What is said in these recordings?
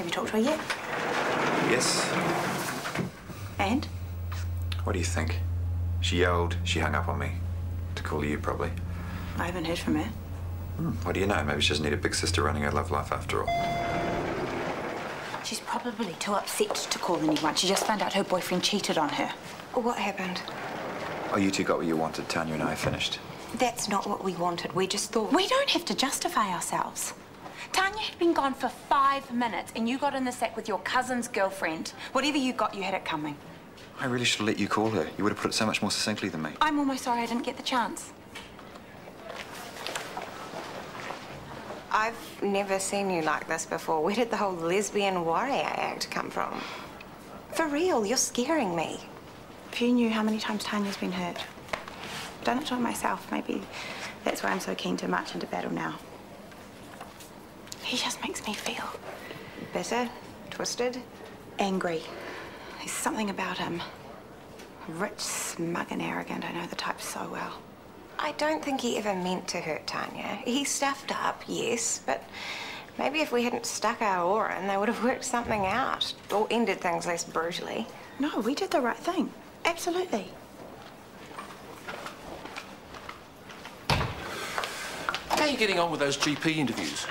Have you talked to her yet? Yes. And? What do you think? She yelled, she hung up on me. To call you, probably. I haven't heard from her. What do you know? Maybe she doesn't need a big sister running her love life after all. She's probably too upset to call anyone. She just found out her boyfriend cheated on her. What happened? Oh, you two got what you wanted. Tanya and I finished. That's not what we wanted. We just thought... We don't have to justify ourselves. Tanya had been gone for 5 minutes and you got in the sack with your cousin's girlfriend. Whatever you got, you had it coming. I really should have let you call her. You would have put it so much more succinctly than me. I'm almost sorry I didn't get the chance. I've never seen you like this before. Where did the whole lesbian warrior act come from? For real, you're scaring me. If you knew how many times Tanya's been hurt. I've done it to her myself. Maybe that's why I'm so keen to march into battle now. He just makes me feel... Bitter? Twisted? Angry. There's something about him. Rich, smug and arrogant. I know the type so well. I don't think he ever meant to hurt Tanya. He stuffed up, yes, but maybe if we hadn't stuck our oar in, they would have worked something out or ended things less brutally. No, we did the right thing. Absolutely. How are you getting on with those GP interviews?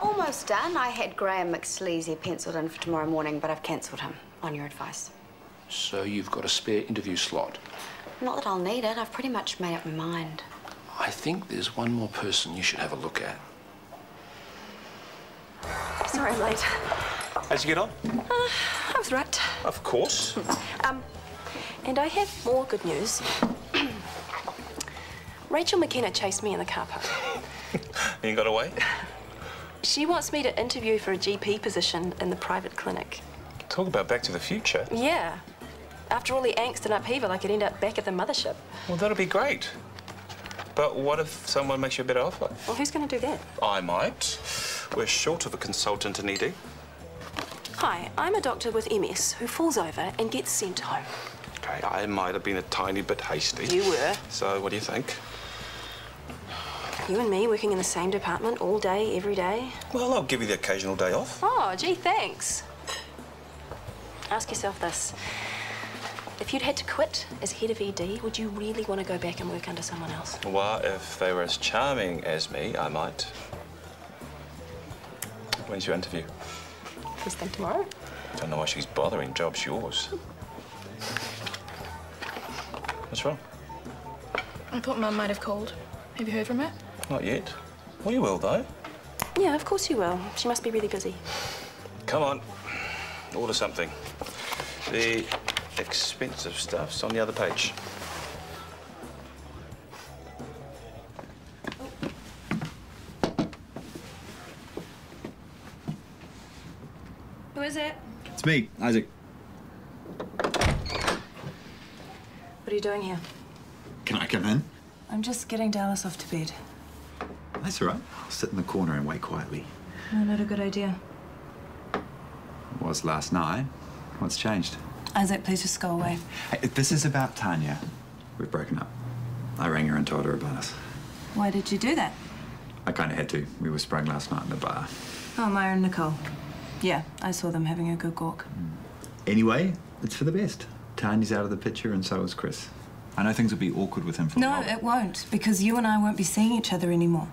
Almost done. I had Graham McSleazy penciled in for tomorrow morning, but I've cancelled him, on your advice. So you've got a spare interview slot? Not that I'll need it. I've pretty much made up my mind. I think there's one more person you should have a look at. Sorry I'm late. How'd you get on? I was right. Of course. And I have more good news. Rachel McKenna chased me in the car park. You got away? She wants me to interview for a GP position in the private clinic. Talk about Back to the Future. Yeah. After all the angst and upheaval, I could end up back at the mothership. Well, that'll be great. But what if someone makes you a better offer? Well, who's going to do that? I might. We're short of a consultant in ED. Hi, I'm a doctor with MS who falls over and gets sent home. Okay, I might have been a tiny bit hasty. You were. So, what do you think? You and me working in the same department all day, every day. Well, I'll give you the occasional day off. Oh, gee, thanks. Ask yourself this. If you'd had to quit as head of ED, would you really want to go back and work under someone else? Well, if they were as charming as me, I might. When's your interview? First thing tomorrow. Don't know why she's bothering. Job's yours. What's wrong? I thought Mum might have called. Have you heard from her? Not yet. Well, you will, though. Yeah, of course you will. She must be really busy. Come on. Order something. The expensive stuff's on the other page. Who is it? It's me, Isaac. What are you doing here? Can I come in? I'm just getting Dallas off to bed. That's all right. I'll sit in the corner and wait quietly. No, not a good idea. It was last night. What's changed? Isaac, please just go away. Hey, this is about Tanya. We've broken up. I rang her and told her about us. Why did you do that? I kind of had to. We were sprung last night in the bar. Oh, Myra and Nicole. Yeah, I saw them having a good gawk. Anyway, it's for the best. Tanya's out of the picture and so is Chris. I know things will be awkward with him for a while. No, it won't, because you and I won't be seeing each other anymore.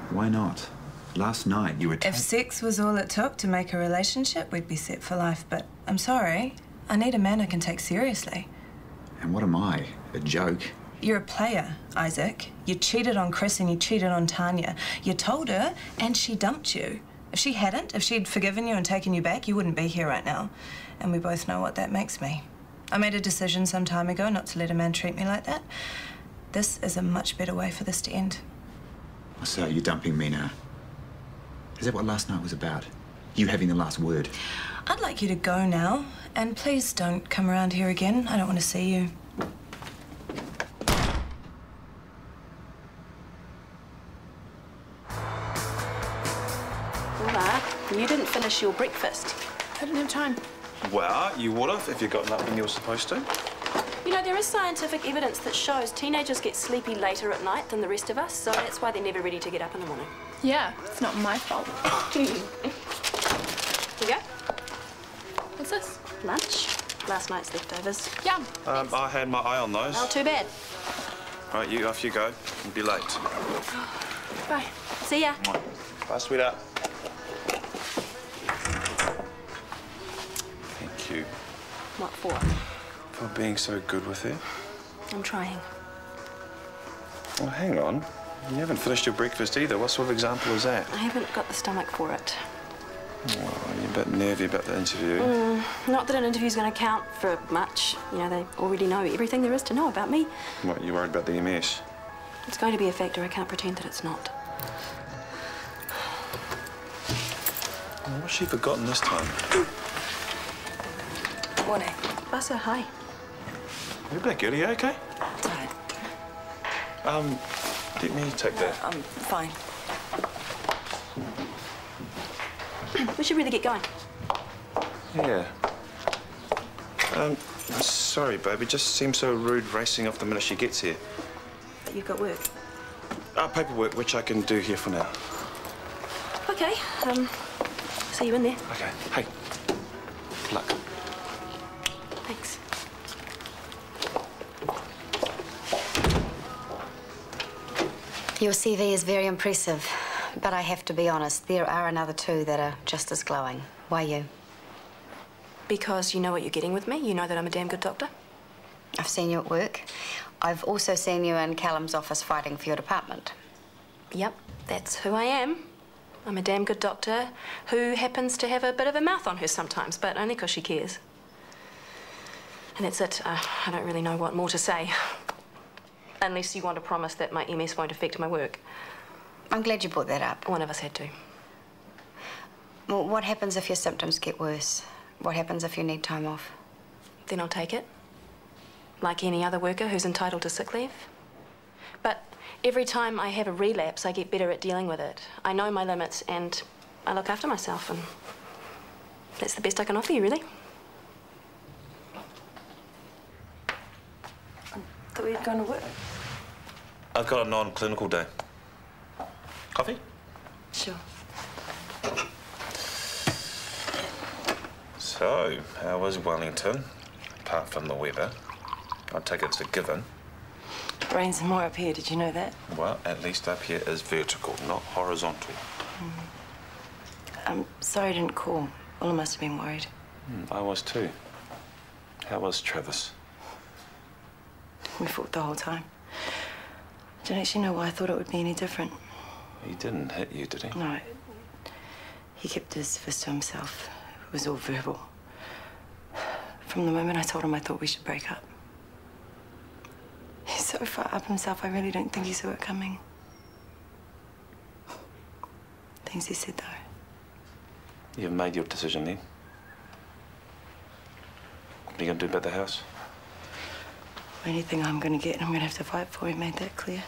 Why not? Last night you were... If sex was all it took to make a relationship, we'd be set for life. But I'm sorry, I need a man I can take seriously. And what am I? A joke? You're a player, Isaac. You cheated on Chris and you cheated on Tanya. You told her and she dumped you. If she hadn't, if she'd forgiven you and taken you back, you wouldn't be here right now. And we both know what that makes me. I made a decision some time ago not to let a man treat me like that. This is a much better way for this to end. So you're dumping me now? Is that what last night was about? You having the last word? I'd like you to go now. And please don't come around here again. I don't want to see you. Mark, you didn't finish your breakfast. I didn't have time. Well, you would have if you'd gotten up when you were supposed to. You know, there is scientific evidence that shows teenagers get sleepy later at night than the rest of us, so that's why they're never ready to get up in the morning. Yeah, it's not my fault. Here you go. What's this? Lunch. Last night's leftovers. Yum. I had my eye on those. Oh, too bad. Right, you off you go. You'll be late. Bye. See ya. Bye, sweetheart. Thank you What for? for being so good with her. I'm trying. Well, hang on. You haven't finished your breakfast either. What sort of example is that? I haven't got the stomach for it. Oh, you're a bit nervy about the interview. Not that an interview's going to count for much. You know, they already know everything there is to know about me. What, you worried about the MS? It's going to be a factor. I can't pretend that it's not. Well, what's she forgotten this time? Morning. Buster, hi. You back, girl. Are you okay? Tired. Let me take that. I'm fine. We should really get going. Yeah. Sorry, babe. It just seems so rude racing off the minute she gets here. But you've got work. Paperwork, which I can do here for now. Okay. See you in there. Okay. Hey. Good luck. Thanks. Your CV is very impressive, but I have to be honest, there are another two that are just as glowing. Why you? Because you know what you're getting with me. You know that I'm a damn good doctor. I've seen you at work. I've also seen you in Callum's office fighting for your department. Yep, that's who I am. I'm a damn good doctor who happens to have a bit of a mouth on her sometimes, but only because she cares. And that's it. I don't really know what more to say. Unless you want to promise that my MS won't affect my work. I'm glad you brought that up. One of us had to. Well, what happens if your symptoms get worse? What happens if you need time off? Then I'll take it. Like any other worker who's entitled to sick leave. But every time I have a relapse, I get better at dealing with it. I know my limits and I look after myself, and that's the best I can offer you, really. Thought we had gone to work. I've got a non-clinical day. Coffee? Sure. So, how was Wellington? Apart from the weather. I take it's a given. It rains more up here, did you know that? Well, at least up here is vertical, not horizontal. I'm sorry I didn't call. Well, I must have been worried. I was too. How was Travis? We fought the whole time. I don't actually know why I thought it would be any different. He didn't hit you, did he? No. He kept his fist to himself. It was all verbal. From the moment I told him I thought we should break up. He's so far up himself, I really don't think he saw it coming. Things he said, though. You've made your decision then. What are you going to do about the house? Anything I'm going to get, I'm going to have to fight for. He made that clear.